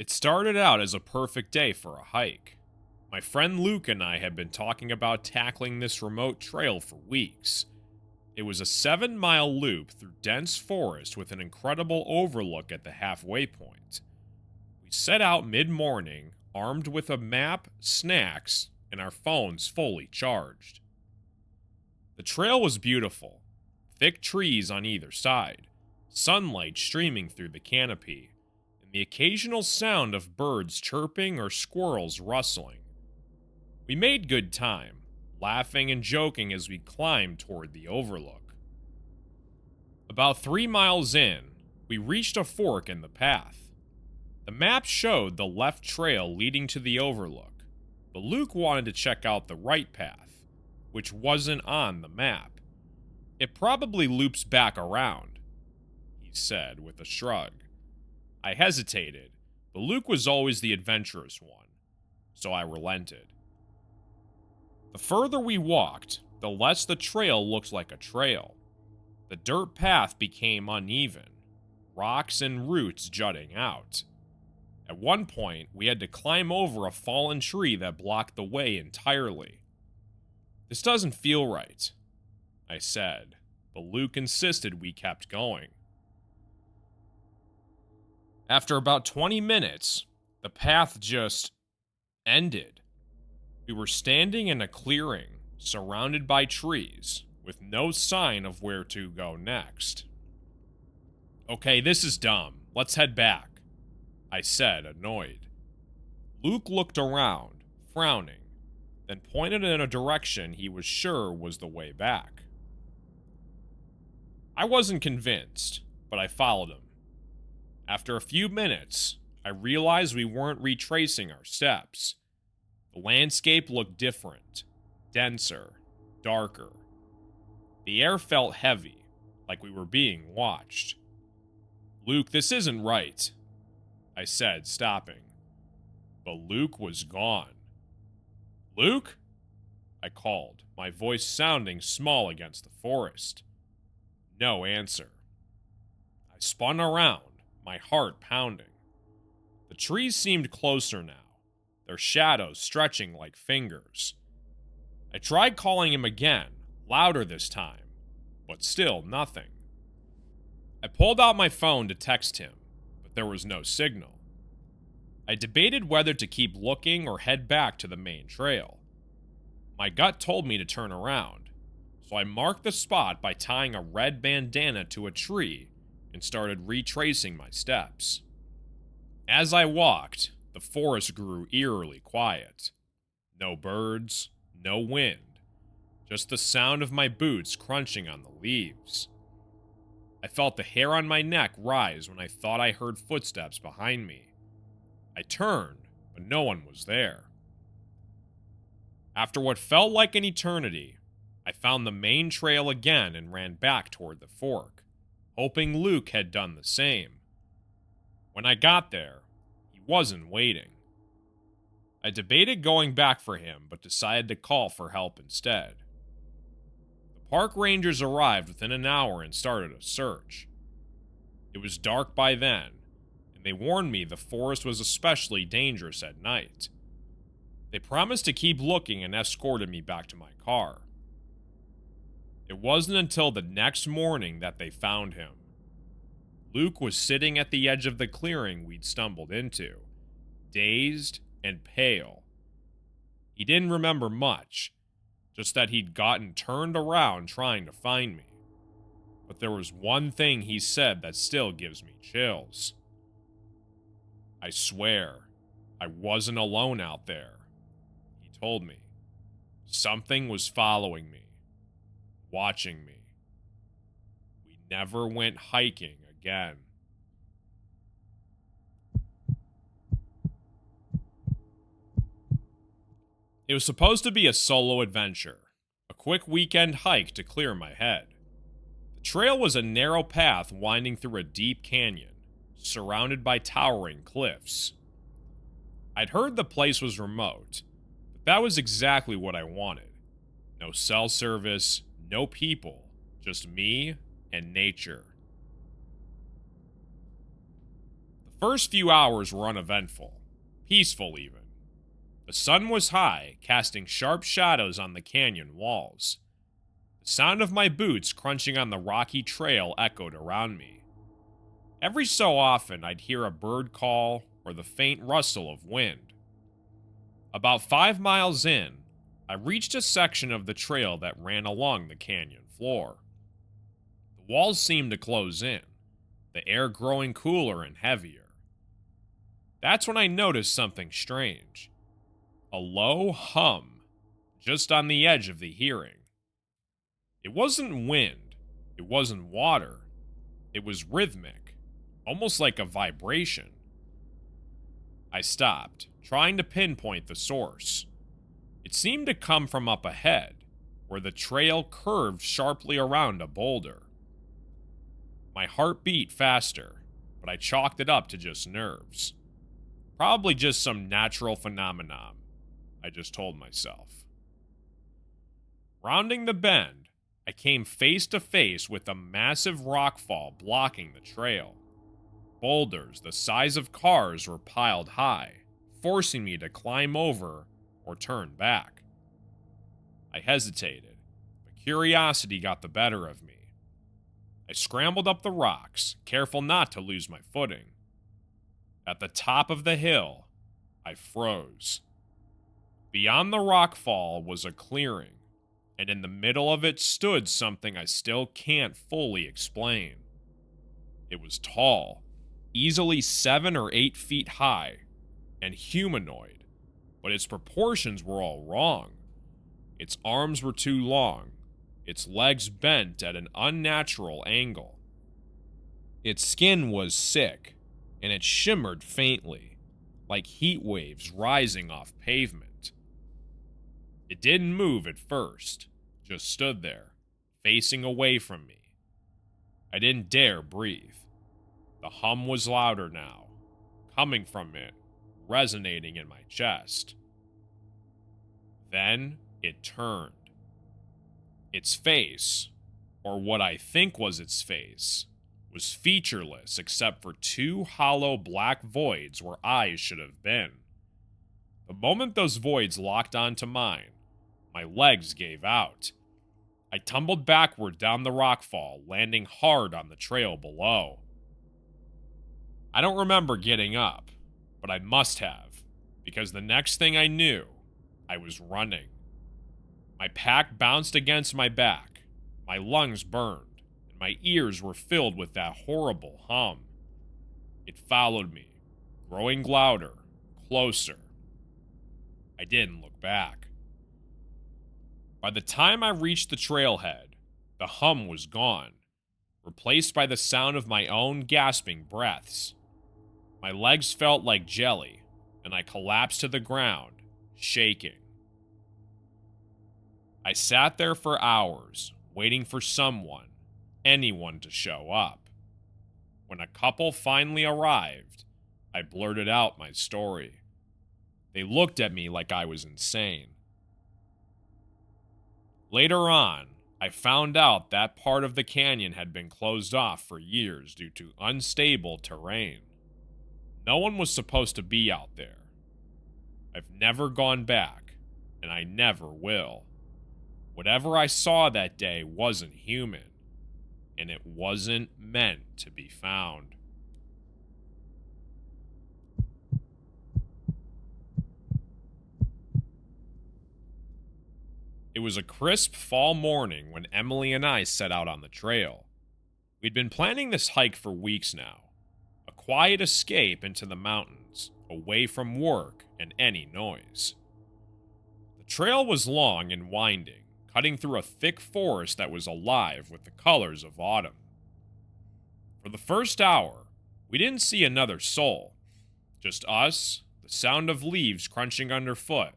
It started out as a perfect day for a hike. My friend Luke and I had been talking about tackling this remote trail for weeks. It was a 7-mile loop through dense forest with an incredible overlook at the halfway point. We set out mid-morning, armed with a map, snacks, and our phones fully charged. The trail was beautiful. Thick trees on either side, sunlight streaming through the canopy, and the occasional sound of birds chirping or squirrels rustling. We made good time, laughing and joking as we climbed toward the overlook. About 3 miles in, we reached a fork in the path. The map showed the left trail leading to the overlook, but Luke wanted to check out the right path, which wasn't on the map. "It probably loops back around," he said with a shrug. I hesitated, but Luke was always the adventurous one, so I relented. The further we walked, the less the trail looked like a trail. The dirt path became uneven, rocks and roots jutting out. At one point, we had to climb over a fallen tree that blocked the way entirely. "This doesn't feel right," I said, but Luke insisted we kept going. After about 20 minutes, the path just ended. We were standing in a clearing, surrounded by trees, with no sign of where to go next. "Okay, this is dumb. Let's head back," I said, annoyed. Luke looked around, frowning, then pointed in a direction he was sure was the way back. I wasn't convinced, but I followed him. After a few minutes, I realized we weren't retracing our steps. The landscape looked different, denser, darker. The air felt heavy, like we were being watched. "Luke, this isn't right," I said, stopping. But Luke was gone. "Luke?" I called, my voice sounding small against the forest. No answer. I spun around, my heart pounding. The trees seemed closer now, their shadows stretching like fingers. I tried calling him again, louder this time, but still nothing. I pulled out my phone to text him, but there was no signal. I debated whether to keep looking or head back to the main trail. My gut told me to turn around, so I marked the spot by tying a red bandana to a tree and started retracing my steps. As I walked, the forest grew eerily quiet. No birds, no wind, just the sound of my boots crunching on the leaves. I felt the hair on my neck rise when I thought I heard footsteps behind me. I turned, but no one was there. After what felt like an eternity, I found the main trail again and ran back toward the fork, hoping Luke had done the same. When I got there, he wasn't waiting. I debated going back for him, but decided to call for help instead. The park rangers arrived within an hour and started a search. It was dark by then, and they warned me the forest was especially dangerous at night. They promised to keep looking and escorted me back to my car. It wasn't until the next morning that they found him. Luke was sitting at the edge of the clearing we'd stumbled into, dazed and pale. He didn't remember much, just that he'd gotten turned around trying to find me. But there was one thing he said that still gives me chills. "I swear, I wasn't alone out there," he told me. "Something was following me, watching me. We never went hiking again." It was supposed to be a solo adventure, a quick weekend hike to clear my head. The trail was a narrow path winding through a deep canyon, surrounded by towering cliffs. I'd heard the place was remote, but that was exactly what I wanted. No cell service, no people, just me and nature. The first few hours were uneventful, peaceful even. The sun was high, casting sharp shadows on the canyon walls. The sound of my boots crunching on the rocky trail echoed around me. Every so often, I'd hear a bird call or the faint rustle of wind. About 5 miles in, I reached a section of the trail that ran along the canyon floor. The walls seemed to close in, the air growing cooler and heavier. That's when I noticed something strange. A low hum, just on the edge of the hearing. It wasn't wind, it wasn't water, it was rhythmic, almost like a vibration. I stopped, trying to pinpoint the source. It seemed to come from up ahead, where the trail curved sharply around a boulder. My heart beat faster, but I chalked it up to just nerves. Probably just some natural phenomenon, I just told myself. Rounding the bend, I came face to face with a massive rockfall blocking the trail. Boulders the size of cars were piled high, forcing me to climb over or turn back. I hesitated, but curiosity got the better of me. I scrambled up the rocks, careful not to lose my footing. At the top of the hill, I froze. Beyond the rockfall was a clearing, and in the middle of it stood something I still can't fully explain. It was tall, easily 7 or 8 feet high, and humanoid, but its proportions were all wrong. Its arms were too long, its legs bent at an unnatural angle. Its skin was sick, and it shimmered faintly, like heat waves rising off pavement. It didn't move at first, just stood there, facing away from me. I didn't dare breathe. The hum was louder now, coming from it, resonating in my chest. Then it turned. Its face, or what I think was its face, was featureless except for 2 hollow black voids where eyes should have been. The moment those voids locked onto mine, my legs gave out. I tumbled backward down the rockfall, landing hard on the trail below. I don't remember getting up, but I must have, because the next thing I knew, I was running. My pack bounced against my back, my lungs burned, and my ears were filled with that horrible hum. It followed me, growing louder, closer. I didn't look back. By the time I reached the trailhead, the hum was gone, replaced by the sound of my own gasping breaths. My legs felt like jelly, and I collapsed to the ground, shaking. I sat there for hours, waiting for someone, anyone to show up. When a couple finally arrived, I blurted out my story. They looked at me like I was insane. Later on, I found out that part of the canyon had been closed off for years due to unstable terrain. No one was supposed to be out there. I've never gone back, and I never will. Whatever I saw that day wasn't human, and it wasn't meant to be found. It was a crisp fall morning when Emily and I set out on the trail. We'd been planning this hike for weeks now, a quiet escape into the mountains, away from work and any noise. The trail was long and winding, cutting through a thick forest that was alive with the colors of autumn. For the first hour, we didn't see another soul, just us, the sound of leaves crunching underfoot,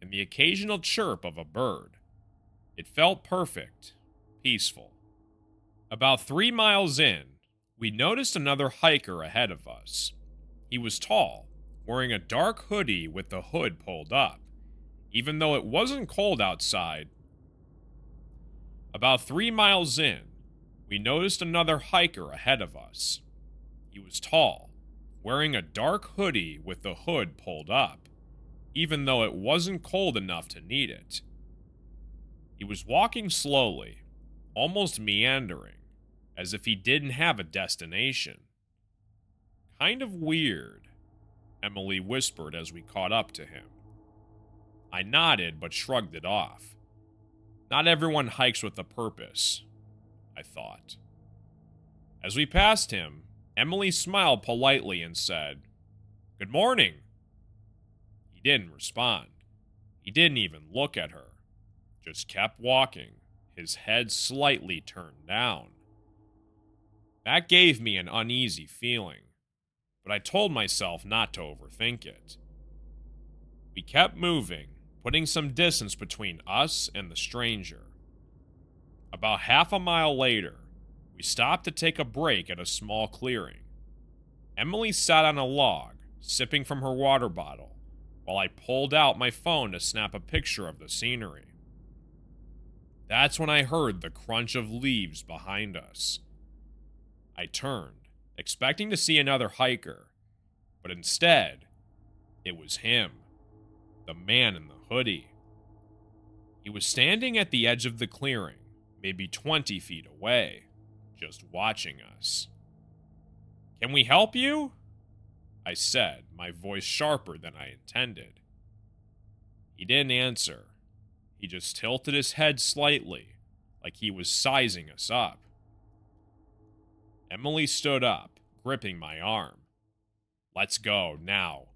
and the occasional chirp of a bird. It felt perfect, peaceful. About 3 miles in, we noticed another hiker ahead of us. He was tall, wearing a dark hoodie with the hood pulled up, even though it wasn't cold outside. About 3 miles in, we noticed another hiker ahead of us. He was tall, wearing a dark hoodie with the hood pulled up, even though it wasn't cold enough to need it. He was walking slowly, almost meandering, as if he didn't have a destination. "Kind of weird," Emily whispered as we caught up to him. I nodded but shrugged it off. Not everyone hikes with a purpose, I thought. As we passed him, Emily smiled politely and said, "Good morning." He didn't respond. He didn't even look at her. Just kept walking, his head slightly turned down. That gave me an uneasy feeling, but I told myself not to overthink it. We kept moving, putting some distance between us and the stranger. About half a mile later, we stopped to take a break at a small clearing. Emily sat on a log, sipping from her water bottle, while I pulled out my phone to snap a picture of the scenery. That's when I heard the crunch of leaves behind us. I turned, expecting to see another hiker, but instead, it was him, the man in the hoodie. He was standing at the edge of the clearing, maybe 20 feet away, just watching us. "Can we help you?" I said, my voice sharper than I intended. He didn't answer. He just tilted his head slightly, like he was sizing us up. Emily stood up, gripping my arm. "Let's go, now,"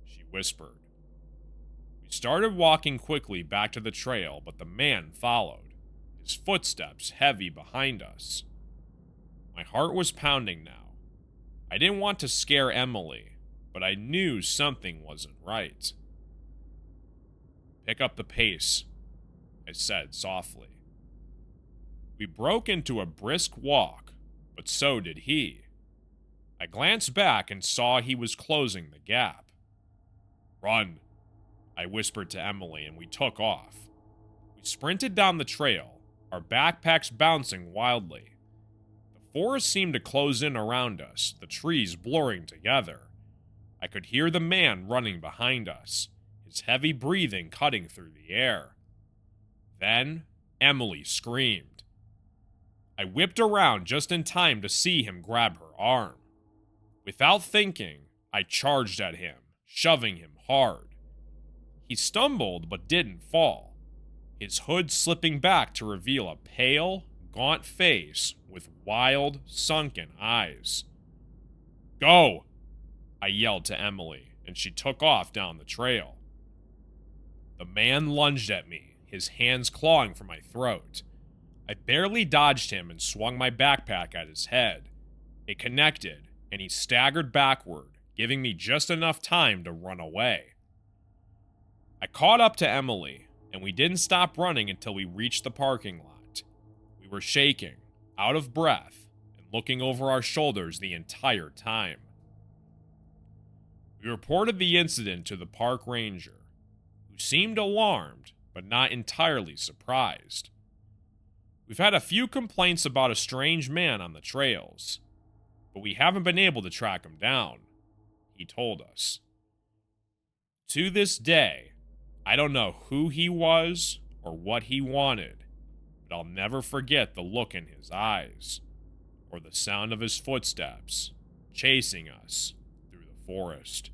she whispered. We started walking quickly back to the trail, but the man followed, his footsteps heavy behind us. My heart was pounding now. I didn't want to scare Emily, but I knew something wasn't right. "Pick up the pace," I said softly. We broke into a brisk walk, but so did he. I glanced back and saw he was closing the gap. "Run," I whispered to Emily, and we took off. We sprinted down the trail, our backpacks bouncing wildly. The forest seemed to close in around us, the trees blurring together. I could hear the man running behind us, his heavy breathing cutting through the air. Then, Emily screamed. I whipped around just in time to see him grab her arm. Without thinking, I charged at him, shoving him hard. He stumbled but didn't fall, his hood slipping back to reveal a pale, gaunt face with wild, sunken eyes. "Go!" I yelled to Emily, and she took off down the trail. The man lunged at me, his hands clawing for my throat. I barely dodged him and swung my backpack at his head. It connected, and he staggered backward, giving me just enough time to run away. I caught up to Emily, and we didn't stop running until we reached the parking lot. We were shaking, out of breath, and looking over our shoulders the entire time. We reported the incident to the park ranger, who seemed alarmed, but not entirely surprised. We've had a few complaints about a strange man on the trails, but we haven't been able to track him down, he told us. To this day, I don't know who he was or what he wanted, but I'll never forget the look in his eyes, or the sound of his footsteps chasing us through the forest.